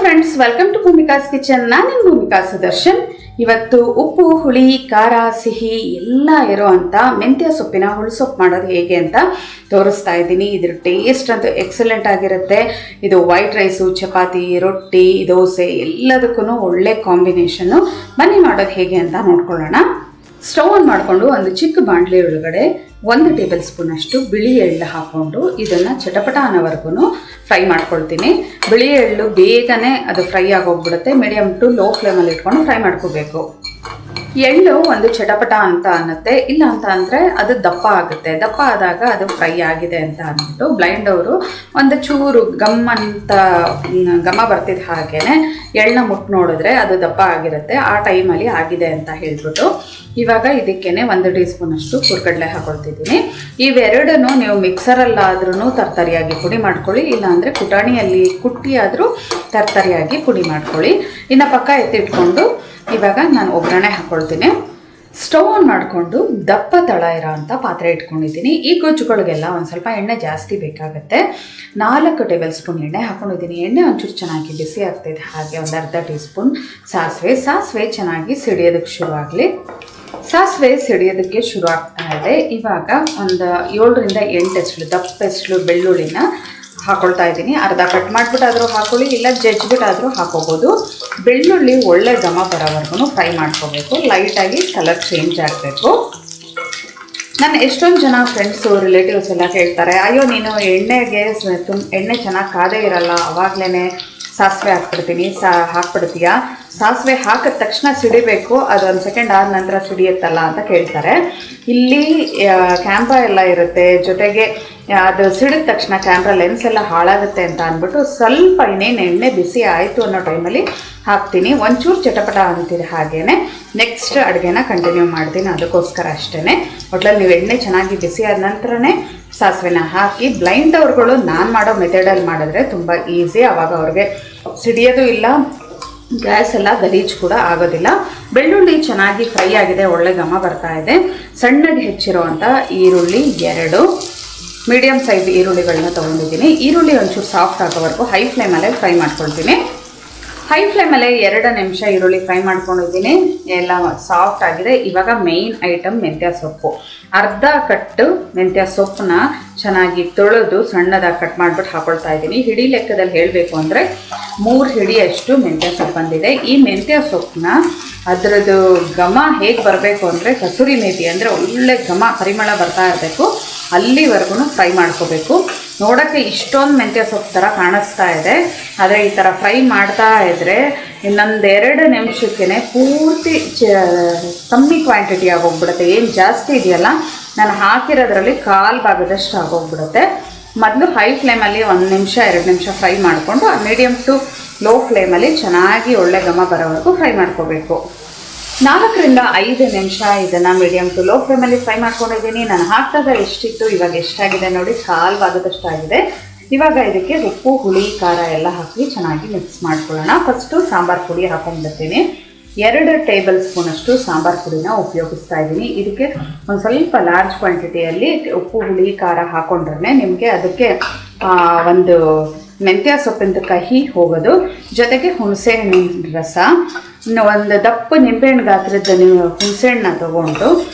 Friends, welcome to Bhumika's kitchen. ನಾನು ನಿಮ್ಮ ಭೂಮಿಕಾ ಸುದರ್ಶನ್. ಇವತ್ತು ಉಪ್ಪು, ಹುಳಿ, ಖಾರ, ಸಿಹಿ ಎಲ್ಲ ಇರುವಂಥ ಮೆಂತ್ಯ ಸೊಪ್ಪಿನ ಹುಳುಸೊಪ್ಪು ಮಾಡೋದು ಹೇಗೆ ಅಂತ ತೋರಿಸ್ತಾ ಇದ್ದೀನಿ. ಇದ್ರ ಟೇಸ್ಟ್ ಅಂತೂ ಎಕ್ಸಲೆಂಟ್ ಆಗಿರುತ್ತೆ. ಇದು ವೈಟ್ ರೈಸು, ಚಪಾತಿ, ರೊಟ್ಟಿ, ದೋಸೆ ಎಲ್ಲದಕ್ಕೂ ಒಳ್ಳೆ ಕಾಂಬಿನೇಷನ್ನು. ಬನ್ನಿ ಮಾಡೋದು ಹೇಗೆ ಅಂತ ನೋಡ್ಕೊಳ್ಳೋಣ. ಸ್ಟವ್ ಆನ್ ಮಾಡಿಕೊಂಡು ಒಂದು ಚಿಕ್ಕ ಬಾಣಲೆ ಒಳಗಡೆ 1 ಟೇಬಲ್ ಸ್ಪೂನ್ ಅಷ್ಟು ಬಿಳಿ ಎಳ್ಳು ಹಾಕ್ಕೊಂಡು ಇದನ್ನು ಚಟಪಟ ಅನ್ನೋವರೆಗೂ ಫ್ರೈ ಮಾಡ್ಕೊಳ್ತೀನಿ. ಬಿಳಿ ಎಳ್ಳು ಬೇಗನೆ ಅದು ಫ್ರೈ ಆಗೋಗ್ಬಿಡುತ್ತೆ. ಮೀಡಿಯಮ್ ಟು ಲೋ ಫ್ಲೇಮಲ್ಲಿ ಇಟ್ಕೊಂಡು ಫ್ರೈ ಮಾಡ್ಕೋಬೇಕು. ಎಳ್ಳು ಒಂದು ಚಟಪಟ ಅಂತ ಅನ್ನತ್ತೆ, ಇಲ್ಲ ಅಂತ ಅಂದರೆ ಅದು ದಪ್ಪ ಆಗುತ್ತೆ. ದಪ್ಪ ಆದಾಗ ಅದು ಫ್ರೈ ಆಗಿದೆ ಅಂತ ಅಂದ್ಬಿಟ್ಟು ಬ್ಲೈಂಡ್ ಅವರು ಒಂದು ಚೂರು ಘಮ ಬರ್ತಿದ್ದ ಹಾಗೇನೆ ಎಳ್ಳನ್ನ ಮುಟ್ಟು ನೋಡಿದ್ರೆ ಅದು ದಪ್ಪ ಆಗಿರುತ್ತೆ. ಆ ಟೈಮಲ್ಲಿ ಆಗಿದೆ ಅಂತ ಹೇಳ್ಬಿಟ್ಟು ಇವಾಗ ಇದಕ್ಕೇನೆ 1 ಟೀ ಸ್ಪೂನ್ ಅಷ್ಟು ಹುರ್ಗಡ್ಲೆ ಹಾಕೊಳ್ತಿದ್ದೀನಿ. ಇವೆರಡನ್ನು ನೀವು ಮಿಕ್ಸರಲ್ಲಾದ್ರೂ ತರ್ತರಿಯಾಗಿ ಪುಡಿ ಮಾಡ್ಕೊಳ್ಳಿ, ಇಲ್ಲಾಂದರೆ ಕುಟಾಣಿಯಲ್ಲಿ ಕುಟ್ಟಿ ಆದರೂ ತರ್ತರಿಯಾಗಿ ಪುಡಿ ಮಾಡ್ಕೊಳ್ಳಿ. ಇನ್ನು ಪಕ್ಕ ಎತ್ತಿಟ್ಕೊಂಡು ಇವಾಗ ನಾನು ಒಗ್ಗರಣೆ ಹಾಕ್ಕೊಳ್ತೀನಿ. ಸ್ಟವ್ ಆನ್ ಮಾಡಿಕೊಂಡು ದಪ್ಪ ತಳ ಇರೋ ಅಂಥ ಪಾತ್ರೆ ಇಟ್ಕೊಂಡಿದ್ದೀನಿ. ಈ ಗೊಜ್ಜುಗಳಿಗೆಲ್ಲ ಒಂದು ಸ್ವಲ್ಪ ಎಣ್ಣೆ ಜಾಸ್ತಿ ಬೇಕಾಗುತ್ತೆ. 4 ಟೇಬಲ್ ಸ್ಪೂನ್ ಎಣ್ಣೆ ಹಾಕ್ಕೊಂಡಿದ್ದೀನಿ. ಎಣ್ಣೆ ಒಂಚೂರು ಚೆನ್ನಾಗಿ ಬಿಸಿ ಆಗ್ತಾಯಿದೆ. ಹಾಗೆ ಒಂದು ಅರ್ಧ ಟೀ ಸ್ಪೂನ್ ಸಾಸಿವೆ ಚೆನ್ನಾಗಿ ಸಿಡಿಯೋದಕ್ಕೆ ಶುರುವಾಗಲಿ. ಸಾಸಿವೆ ಸಿಡಿಯೋದಕ್ಕೆ ಶುರು ಆಗ್ತಾ ಇದೆ. ಇವಾಗ ಒಂದು 7ರಿಂದ 8 ದಪ್ಪೆಸ್ಲು ಬೆಳ್ಳುಳ್ಳಿನ ಹಾಕೊಳ್ತಾ ಇದ್ದೀನಿ. ಅರ್ಧ ಕಟ್ ಮಾಡಿಬಿಟ್ಟಾದರೂ ಹಾಕೊಳ್ಳಿ, ಇಲ್ಲ ಜಜ್ಜಿಬಿಟ್ಟಾದರೂ ಹಾಕೋಬೋದು. ಬೆಳ್ಳುಳ್ಳಿ ಒಳ್ಳೆ ಘಮ ಬರೋವರೆಗೂ ಫ್ರೈ ಮಾಡ್ಕೋಬೇಕು. ಲೈಟಾಗಿ ಕಲರ್ ಚೇಂಜ್ ಆಗಬೇಕು. ನನ್ನ ಎಷ್ಟೊಂದು ಜನ ಫ್ರೆಂಡ್ಸು, ರಿಲೇಟಿವ್ಸ್ ಎಲ್ಲ ಹೇಳ್ತಾರೆ, ಅಯ್ಯೋ ನೀನು ಎಣ್ಣೆ ಚೆನ್ನಾಗಿ ಕಾದೇ ಇರಲ್ಲ, ಅವಾಗಲೇ ಸಾಸಿವೆ ಹಾಕ್ಬಿಡ್ತೀಯಾ, ಸಾಸಿವೆ ಹಾಕಿದ ತಕ್ಷಣ ಸಿಡಿಬೇಕು, ಅದು 1 ಸೆಕೆಂಡ್ ಆದ ನಂತರ ಸಿಡಿಯುತ್ತಲ್ಲ ಅಂತ ಕೇಳ್ತಾರೆ. ಇಲ್ಲಿ ಕ್ಯಾಮ್ರಾ ಎಲ್ಲ ಇರುತ್ತೆ, ಜೊತೆಗೆ ಅದು ಸಿಡಿದ ತಕ್ಷಣ ಕ್ಯಾಮ್ರಾ ಲೆನ್ಸ್ ಎಲ್ಲ ಹಾಳಾಗುತ್ತೆ ಅಂತ ಅಂದ್ಬಿಟ್ಟು ಸ್ವಲ್ಪ ಇನ್ನೇನು ಎಣ್ಣೆ ಬಿಸಿ ಆಯಿತು ಅನ್ನೋ ಟೈಮಲ್ಲಿ ಹಾಕ್ತೀನಿ. ಒಂಚೂರು ಚಟಪಟ ಅಂತಿದೆ. ಹಾಗೇ ನೆಕ್ಸ್ಟ್ ಅಡುಗೆನ ಕಂಟಿನ್ಯೂ ಮಾಡ್ತೀನಿ. ಅದಕ್ಕೋಸ್ಕರ ಅಷ್ಟೇ. ಒಟ್ಲಲ್ಲಿ ನೀವು ಎಣ್ಣೆ ಚೆನ್ನಾಗಿ ಬಿಸಿ ಆದ ನಂತರನೇ ಸಾಸಿವೆನ ಹಾಕಿ. ಬ್ಲೈಂಡ್ ಅವ್ರುಗಳು ನಾನು ಮಾಡೋ ಮೆಥಡಲ್ಲಿ ಮಾಡಿದ್ರೆ ತುಂಬ ಈಸಿ. ಆವಾಗ ಅವ್ರಿಗೆ ಸಿಡಿಯೋದು ಇಲ್ಲ, ಗ್ಯಾಸ್ ಎಲ್ಲ ಗಲೀಜು ಕೂಡ ಆಗೋದಿಲ್ಲ. ಬೆಳ್ಳುಳ್ಳಿ ಚೆನ್ನಾಗಿ ಫ್ರೈ ಆಗಿದೆ, ಒಳ್ಳೆ ಘಮ ಬರ್ತಾ ಇದೆ. ಸಣ್ಣಗೆ ಹೆಚ್ಚಿರುವಂಥ ಈರುಳ್ಳಿ 2 ಮೀಡಿಯಮ್ ಸೈಜ್ ಈರುಳ್ಳಿಗಳನ್ನ ತೊಗೊಂಡಿದ್ದೀನಿ. ಈರುಳ್ಳಿ ಒಂಚೂರು ಸಾಫ್ಟ್ ಆಗೋವರೆಗೂ ಹೈ ಫ್ಲೇಮಲ್ಲೇ ಫ್ರೈ ಮಾಡ್ಕೊಳ್ತೀನಿ. ಹೈ ಫ್ಲೇಮಲ್ಲೇ 2 ನಿಮಿಷ ಈರುಳ್ಳಿ ಫ್ರೈ ಮಾಡ್ಕೊಂಡಿದ್ದೀನಿ. ಎಲ್ಲ ಸಾಫ್ಟ್ ಆಗಿದೆ. ಇವಾಗ ಮೇಯ್ನ್ ಐಟಮ್ ಮೆಂತ್ಯ ಸೊಪ್ಪು. ಅರ್ಧ ಕಟ್ಟು ಮೆಂತ್ಯ ಸೊಪ್ಪನ್ನ ಚೆನ್ನಾಗಿ ತೊಳೆದು ಸಣ್ಣದಾಗಿ ಕಟ್ ಮಾಡಿಬಿಟ್ಟು ಹಾಕೊಳ್ತಾ ಇದ್ದೀನಿ. ಹಿಡಿ ಲೆಕ್ಕದಲ್ಲಿ ಹೇಳಬೇಕು ಅಂದರೆ 3 ಹಿಡಿಯಷ್ಟು ಮೆಂತ್ಯ ಸೊಪ್ಪು ಬಂದಿದೆ. ಈ ಮೆಂತ್ಯ ಸೊಪ್ಪನ್ನ ಅದರದ್ದು ಘಮ ಹೇಗೆ ಬರಬೇಕು ಅಂದರೆ ಕಸೂರಿ ಮೇಥಿ ಅಂದರೆ ಒಳ್ಳೆ ಘಮ ಪರಿಮಳ ಬರ್ತಾ ಇರಬೇಕು, ಅಲ್ಲಿವರೆಗೂ ಫ್ರೈ ಮಾಡ್ಕೋಬೇಕು. ನೋಡೋಕ್ಕೆ ಇಷ್ಟೊಂದು ಮೆಂತ್ಯ ಸೊಪ್ಪು ಥರ ಕಾಣಿಸ್ತಾ ಇದೆ, ಆದರೆ ಈ ಥರ ಫ್ರೈ ಮಾಡ್ತಾ ಇದ್ದರೆ ಇನ್ನೊಂದು 2 ನಿಮಿಷಕ್ಕೇ ಪೂರ್ತಿ ಕಮ್ಮಿ ಕ್ವಾಂಟಿಟಿ ಆಗೋಗ್ಬಿಡುತ್ತೆ. ಏನು ಜಾಸ್ತಿ ಇದೆಯಲ್ಲ, ನಾನು ಹಾಕಿರೋದ್ರಲ್ಲಿ 1/4 ಭಾಗದಷ್ಟು ಆಗೋಗ್ಬಿಡುತ್ತೆ. ಮೊದಲು ಹೈ ಫ್ಲೇಮಲ್ಲಿ 1 ನಿಮಿಷ 2 ನಿಮಿಷ ಫ್ರೈ ಮಾಡಿಕೊಂಡು ಮೀಡಿಯಮ್ ಟು ಲೋ ಫ್ಲೇಮಲ್ಲಿ ಚೆನ್ನಾಗಿ ಒಳ್ಳೆ ಘಮ ಬರೋವರೆಗೂ ಫ್ರೈ ಮಾಡ್ಕೋಬೇಕು. 4ರಿಂದ 5 ನಿಮಿಷ ಇದನ್ನು ಮೀಡಿಯಮ್ ಟು ಲೋ ಫ್ಲೇಮಲ್ಲಿ ಫ್ರೈ ಮಾಡ್ಕೊಂಡಿದ್ದೀನಿ. ನಾನು ಹಾಕಿದಾಗ ಎಷ್ಟಿತ್ತು, ಇವಾಗ ಎಷ್ಟಾಗಿದೆ ನೋಡಿ, 1/4 ಭಾಗದಷ್ಟು ಆಗಿದೆ. ಇವಾಗ ಇದಕ್ಕೆ ಉಪ್ಪು, ಹುಳಿ, ಖಾರ ಎಲ್ಲ ಹಾಕಿ ಚೆನ್ನಾಗಿ ಮಿಕ್ಸ್ ಮಾಡ್ಕೊಳ್ಳೋಣ. ಫಸ್ಟು ಸಾಂಬಾರು ಪುಡಿ ಹಾಕೊಂಡ್ಬಿಡ್ತೀನಿ. 2 ಟೇಬಲ್ ಸ್ಪೂನಷ್ಟು ಸಾಂಬಾರು ಪುಡಿನ ಉಪಯೋಗಿಸ್ತಾ ಇದ್ದೀನಿ. ಇದಕ್ಕೆ ಒಂದು ಸ್ವಲ್ಪ ಲಾರ್ಜ್ ಕ್ವಾಂಟಿಟಿಯಲ್ಲಿ ಉಪ್ಪು, ಹುಳಿ, ಖಾರ ಹಾಕೊಂಡ್ರೆ ನಿಮಗೆ ಅದಕ್ಕೆ ಒಂದು ಮೆಂತ್ಯ ಸೊಪ್ಪಿಂದ ಕಹಿ ಹೋಗೋದು. ಜೊತೆಗೆ ಹುಣಸೆ ಹಣ್ಣಿನ ರಸ, ಇನ್ನು ಒಂದು ದಪ್ಪ ನಿಂಬೆಹಣ್ಣು ಗಾತ್ರದ ಹುಣಸೆಹಣ್ಣನ್ನ ತೊಗೊಂಡು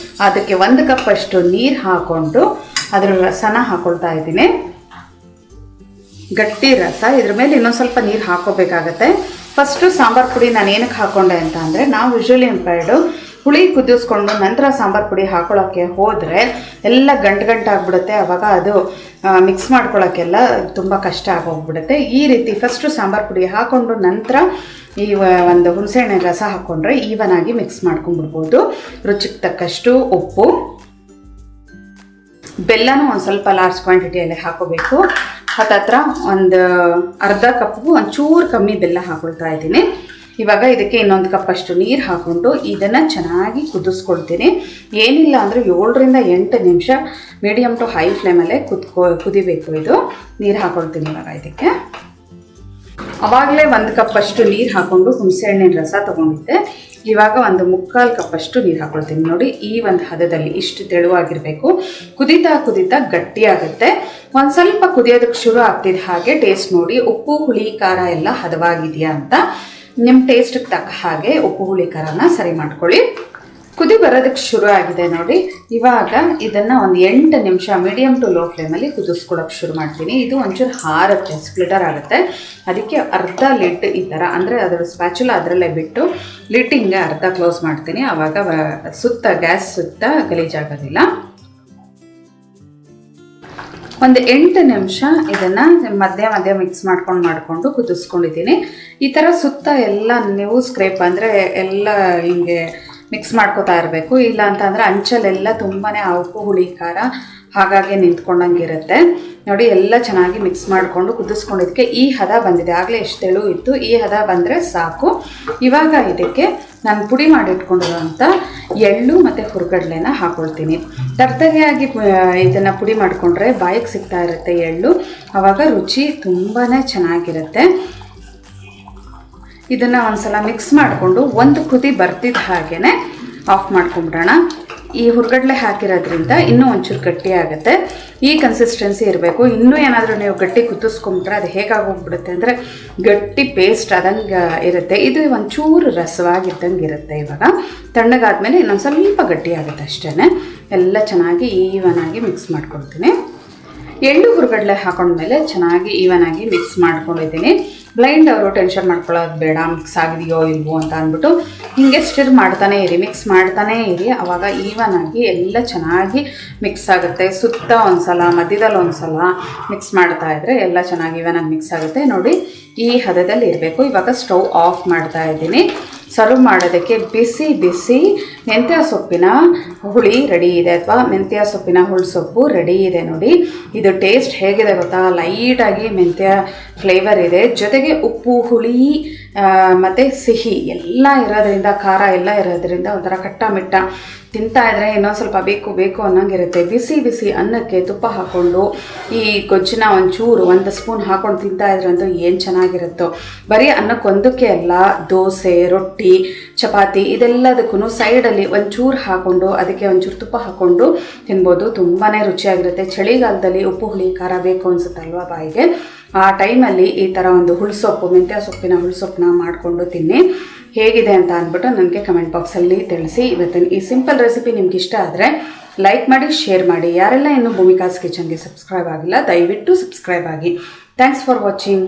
ಅದಕ್ಕೆ 1 ಕಪ್ ಅಷ್ಟು ನೀರು ಹಾಕ್ಕೊಂಡು ಅದರ ರಸನ ಹಾಕ್ಕೊಳ್ತಾ ಇದ್ದೀನಿ. ಗಟ್ಟಿ ರಸ. ಇದ್ರ ಮೇಲೆ ಇನ್ನೊಂದು ಸ್ವಲ್ಪ ನೀರು ಹಾಕೋಬೇಕಾಗತ್ತೆ. ಫಸ್ಟು ಸಾಂಬಾರು ಪುಡಿ ನಾನು ಏನಕ್ಕೆ ಹಾಕ್ಕೊಂಡೆ ಅಂತ ಅಂದರೆ, ನಾವು ಯೂಶ್ವಲಿ ಎಂಪೈರ್ಡು ಹುಳಿ ಕುದಿಸ್ಕೊಂಡು ನಂತರ ಸಾಂಬಾರು ಪುಡಿ ಹಾಕೊಳ್ಳೋಕ್ಕೆ ಹೋದರೆ ಎಲ್ಲ ಗಂಟಾಗ್ಬಿಡುತ್ತೆ. ಆವಾಗ ಅದು ಮಿಕ್ಸ್ ಮಾಡ್ಕೊಳ್ಳೋಕ್ಕೆಲ್ಲ ತುಂಬ ಕಷ್ಟ ಆಗೋಗ್ಬಿಡುತ್ತೆ. ಈ ರೀತಿ ಫಸ್ಟು ಸಾಂಬಾರು ಪುಡಿ ಹಾಕ್ಕೊಂಡು ನಂತರ ಈ ಒಂದು ಹುಣಸೆಹಣ್ಣಿನ ರಸ ಹಾಕ್ಕೊಂಡ್ರೆ ಈವನಾಗಿ ಮಿಕ್ಸ್ ಮಾಡ್ಕೊಂಡ್ಬಿಡ್ಬೋದು. ರುಚಿಗೆ ತಕ್ಕಷ್ಟು ಉಪ್ಪು, ಬೆಲ್ಲನೂ ಒಂದು ಸ್ವಲ್ಪ ಲಾರ್ಜ್ ಕ್ವಾಂಟಿಟಿಯಲ್ಲಿ ಹಾಕೋಬೇಕು. ಹತ್ತತ್ರ ಒಂದು ಅರ್ಧ ಕಪ್ಗೂ ಒಂಚೂರು ಕಮ್ಮಿ ಬೆಲ್ಲ ಹಾಕೊಳ್ತಾ ಇದ್ದೀನಿ. ಇವಾಗ ಇದಕ್ಕೆ ಇನ್ನೊಂದು ಕಪ್ ಅಷ್ಟು ನೀರು ಹಾಕ್ಕೊಂಡು ಇದನ್ನು ಚೆನ್ನಾಗಿ ಕುದಿಸ್ಕೊಳ್ತೀನಿ. ಏನಿಲ್ಲ ಅಂದರೆ 7ರಿಂದ 8 ನಿಮಿಷ ಮೀಡಿಯಮ್ ಟು ಹೈ ಫ್ಲೇಮಲ್ಲೇ ಕುದಿಬೇಕು. ಇದು ನೀರು ಹಾಕ್ಕೊಳ್ತೀನಿ ಇವಾಗ ಇದಕ್ಕೆ. ಆವಾಗಲೇ 1 ಕಪ್ ಅಷ್ಟು ನೀರು ಹಾಕ್ಕೊಂಡು ಹುಣಸೆಹಣ್ಣಿನ ರಸ ತೊಗೊಂಡಿದ್ದೆ. ಇವಾಗ ಒಂದು 3/4 ಕಪ್ ಅಷ್ಟು ನೀರು ಹಾಕ್ಕೊಳ್ತೀನಿ. ನೋಡಿ, ಈ ಒಂದು ಹದದಲ್ಲಿ ಇಷ್ಟು ತೆಳುವಾಗಿರಬೇಕು. ಕುದೀತಾ ಗಟ್ಟಿಯಾಗುತ್ತೆ. ಒಂದು ಸ್ವಲ್ಪ ಕುದಿಯೋದಕ್ಕೆ ಶುರು ಆಗ್ತಿದ್ದ ಹಾಗೆ ಟೇಸ್ಟ್ ನೋಡಿ ಉಪ್ಪು ಹುಳಿ ಖಾರ ಎಲ್ಲ ಹದವಾಗಿದೆಯಾ ಅಂತ ನಿಮ್ಮ ಟೇಸ್ಟ್ಗೆ ತಕ್ಕ ಹಾಗೆ ಉಪ್ಪು ಹುಳಿ ಖಾರನ ಸರಿ ಮಾಡ್ಕೊಳ್ಳಿ. ಕುದಿ ಬರೋದಕ್ಕೆ ಶುರು ಆಗಿದೆ ನೋಡಿ. ಇವಾಗ ಇದನ್ನು ಒಂದು 8 ನಿಮಿಷ ಮೀಡಿಯಮ್ ಟು ಲೋ ಫ್ಲೇಮಲ್ಲಿ ಕುದಿಸ್ಕೊಳ್ಳೋಕೆ ಶುರು ಮಾಡ್ತೀನಿ. ಇದು ಒಂಚೂರು ಹಾರುತ್ತೆ, ಸ್ಪ್ಲಿಟರ್ ಆಗುತ್ತೆ. ಅದಕ್ಕೆ ಅರ್ಧ ಲಿಡ್ ಈ ಥರ ಅಂದರೆ ಅದರ ಸ್ಪ್ಯಾಚುಲ ಅದರಲ್ಲೇ ಬಿಟ್ಟು ಲಿಡ್ ಹಿಂಗೆ ಅರ್ಧ ಕ್ಲೋಸ್ ಮಾಡ್ತೀನಿ. ಆವಾಗ ಗ್ಯಾಸ್ ಸುತ್ತ ಗಲೀಜಾಗೋದಿಲ್ಲ. ಒಂದು 8 ನಿಮಿಷ ಇದನ್ನು ಮಧ್ಯ ಮಿಕ್ಸ್ ಮಾಡಿಕೊಂಡು ಕುದಿಸ್ಕೊಂಡಿದ್ದೀನಿ. ಈ ಥರ ಸುತ್ತ ಎಲ್ಲ ನೀವು ಸ್ಕ್ರೇಪ್ ಅಂದರೆ ಎಲ್ಲ ಹಿಂಗೆ ಮಿಕ್ಸ್ ಮಾಡ್ಕೋತಾ ಇರಬೇಕು. ಇಲ್ಲ ಅಂತಂದರೆ ಅಂಚಲೆಲ್ಲ ತುಂಬಾ ಆ ಉಪ್ಪು ಹುಳಿ ಖಾರ ಹಾಗಾಗಿ ನಿಂತ್ಕೊಂಡಂಗಿರುತ್ತೆ ನೋಡಿ. ಎಲ್ಲ ಚೆನ್ನಾಗಿ ಮಿಕ್ಸ್ ಮಾಡಿಕೊಂಡು ಕುದಿಸ್ಕೊಂಡಿದ್ದಕ್ಕೆ ಈ ಹದ ಬಂದಿದೆ. ಆಗಲೇ ಎಷ್ಟು ತೆಳು ಇತ್ತು, ಈ ಹದ ಬಂದರೆ ಸಾಕು. ಇವಾಗ ಇದಕ್ಕೆ ನಾನು ಪುಡಿ ಮಾಡಿಟ್ಕೊಂಡಿರೋಂಥ ಎಳ್ಳು ಮತ್ತು ಹುರ್ಗಡ್ಲೆನ ಹಾಕ್ಕೊಳ್ತೀನಿ. ತರ್ತಗೆಯಾಗಿ ಇದನ್ನು ಪುಡಿ ಮಾಡಿಕೊಂಡ್ರೆ ಬಾಯಿಗೆ ಸಿಗ್ತಾ ಇರುತ್ತೆ ಎಳ್ಳು, ಆವಾಗ ರುಚಿ ತುಂಬಾ ಚೆನ್ನಾಗಿರುತ್ತೆ. ಇದನ್ನು ಒಂದ್ಸಲ ಮಿಕ್ಸ್ ಮಾಡಿಕೊಂಡು ಒಂದು ಕುದಿ ಬರ್ತಿದ್ದ ಹಾಗೇ ಆಫ್ ಮಾಡ್ಕೊಂಬಿಡೋಣ. ಈ ಹುರ್ಗಡ್ಲೆ ಹಾಕಿರೋದ್ರಿಂದ ಇನ್ನೂ ಒಂಚೂರು ಗಟ್ಟಿ ಆಗುತ್ತೆ. ಈ ಕನ್ಸಿಸ್ಟೆನ್ಸಿ ಇರಬೇಕು. ಇನ್ನೂ ಏನಾದರೂ ನೀವು ಗಟ್ಟಿ ಕುದಿಸ್ಕೊಂಬಿಟ್ರೆ ಅದು ಹೇಗಾಗೋಗ್ಬಿಡುತ್ತೆ ಅಂದರೆ ಗಟ್ಟಿ ಪೇಸ್ಟ್ ಆದಂಗೆ ಇರುತ್ತೆ. ಇದು ಒಂಚೂರು ರಸವಾಗಿದ್ದಂಗೆ ಇರುತ್ತೆ. ಇವಾಗ ತಣ್ಣಗಾದ್ಮೇಲೆ ಇನ್ನೊಂದು ಸ್ವಲ್ಪ ಗಟ್ಟಿ ಆಗುತ್ತೆ ಅಷ್ಟೇ. ಎಲ್ಲ ಚೆನ್ನಾಗಿ ಈವನ್ ಆಗಿ ಮಿಕ್ಸ್ ಮಾಡ್ಕೊಳ್ತೀನಿ. ಎಳ್ಳು ಹುರ್ಗಡ್ಲೆ ಹಾಕೊಂಡ್ಮೇಲೆ ಚೆನ್ನಾಗಿ ಈವನ್ ಆಗಿ ಮಿಕ್ಸ್ ಮಾಡ್ಕೊಂಡಿದ್ದೀನಿ. ಬ್ಲೈಂಡ್ ಅವರು ಟೆನ್ಷನ್ ಮಾಡ್ಕೊಳ್ಳೋದು ಬೇಡ, ಮಿಕ್ಸ್ ಆಗಿದೆಯೋ ಇಲ್ವೋ ಅಂತ ಅಂದ್ಬಿಟ್ಟು ಹೀಗೆ ಸ್ಟಿರ್ ಮಾಡ್ತಾನೆ ಇರಿ, ಮಿಕ್ಸ್ ಮಾಡ್ತಾನೇ ಇರಿ. ಆವಾಗ ಈವನ್ ಆಗಿ ಎಲ್ಲ ಚೆನ್ನಾಗಿ ಮಿಕ್ಸ್ ಆಗುತ್ತೆ. ಸುತ್ತ ಒಂದ್ಸಲ ಮಧ್ಯದಲ್ಲಿ ಒಂದ್ಸಲ ಮಿಕ್ಸ್ ಮಾಡ್ತಾ ಇದ್ರೆ ಎಲ್ಲ ಚೆನ್ನಾಗಿ ಈವನ್ ಆಗಿ ಮಿಕ್ಸ್ ಆಗುತ್ತೆ ನೋಡಿ. ಈ ಹದದಲ್ಲಿ ಇರಬೇಕು. ಇವಾಗ ಸ್ಟವ್ ಆಫ್ ಮಾಡ್ತಾ ಇದ್ದೀನಿ. ಸರ್ವ್ ಮಾಡೋದಕ್ಕೆ ಬಿಸಿ ಬಿಸಿ ಮೆಂತ್ಯ ಸೊಪ್ಪಿನ ಹುಳಿ ರೆಡಿ ಇದೆ, ಅಥವಾ ಮೆಂತ್ಯ ಸೊಪ್ಪಿನ ಹುಳಿಸೊಪ್ಪು ರೆಡಿ ಇದೆ ನೋಡಿ. ಇದು ಟೇಸ್ಟ್ ಹೇಗಿದೆ ಗೊತ್ತಾ? ಲೈಟಾಗಿ ಮೆಂತ್ಯ ಫ್ಲೇವರ್ ಇದೆ, ಜೊತೆಗೆ ಉಪ್ಪು ಹುಳಿ ಮತ್ತು ಸಿಹಿ ಎಲ್ಲ ಇರೋದ್ರಿಂದ, ಖಾರ ಎಲ್ಲ ಇರೋದ್ರಿಂದ ಒಂಥರ ಕಟ್ಟ ಮಿಟ್ಟ ತಿಂತಾ ಇದ್ರೆ ಇನ್ನೊಂದು ಸ್ವಲ್ಪ ಬೇಕು ಅನ್ನೋಂಗಿರುತ್ತೆ. ಬಿಸಿ ಬಿಸಿ ಅನ್ನಕ್ಕೆ ತುಪ್ಪ ಹಾಕ್ಕೊಂಡು ಈ ಗೊಜ್ಜನ್ನ ಒಂಚೂರು 1 ಸ್ಪೂನ್ ಹಾಕ್ಕೊಂಡು ತಿಂತಾ ಇದ್ರಂತೂ ಏನು ಚೆನ್ನಾಗಿರುತ್ತೋ. ಬರೀ ಅನ್ನಕ್ಕೊಂದಕ್ಕೆ ಅಲ್ಲ, ದೋಸೆ, ರೊಟ್ಟಿ, ಚಪಾತಿ ಇದೆಲ್ಲದಕ್ಕೂ ಸೈಡಲ್ಲಿ ಒಂಚೂರು ಹಾಕ್ಕೊಂಡು ಅದಕ್ಕೆ ಒಂಚೂರು ತುಪ್ಪ ಹಾಕ್ಕೊಂಡು ತಿನ್ಬೋದು. ತುಂಬಾ ರುಚಿಯಾಗಿರುತ್ತೆ. ಚಳಿಗಾಲದಲ್ಲಿ ಉಪ್ಪು ಹುಳಿ ಖಾರ ಬೇಕು ಅನಿಸುತ್ತಲ್ವ ಬಾಯಿಗೆ, ಆ ಟೈಮಲ್ಲಿ ಈ ಥರ ಒಂದು ಹುಳಿಸೊಪ್ಪು, ಮೆಂತ್ಯ ಸೊಪ್ಪಿನ ಹುಳಿಸೊಪ್ಪನ್ನ ಮಾಡಿಕೊಂಡು ತಿನ್ನಿ. ಹೇಗಿದೆ ಅಂತ ಅಂದ್ಬಿಟ್ಟು ನನಗೆ ಕಮೆಂಟ್ ಬಾಕ್ಸಲ್ಲಿ ತಿಳಿಸಿ. ಇವತ್ತಿನ ಈ ಸಿಂಪಲ್ ರೆಸಿಪಿ ನಿಮ್ಗೆ ಇಷ್ಟ ಆದರೆ ಲೈಕ್ ಮಾಡಿ, ಶೇರ್ ಮಾಡಿ. ಯಾರೆಲ್ಲ ಇನ್ನೂ ಭೂಮಿಕಾಸ್ ಕಿಚನ್ಗೆ ಸಬ್ಸ್ಕ್ರೈಬ್ ಆಗಿಲ್ಲ ದಯವಿಟ್ಟು ಸಬ್ಸ್ಕ್ರೈಬ್ ಆಗಿ. Thanks for watching.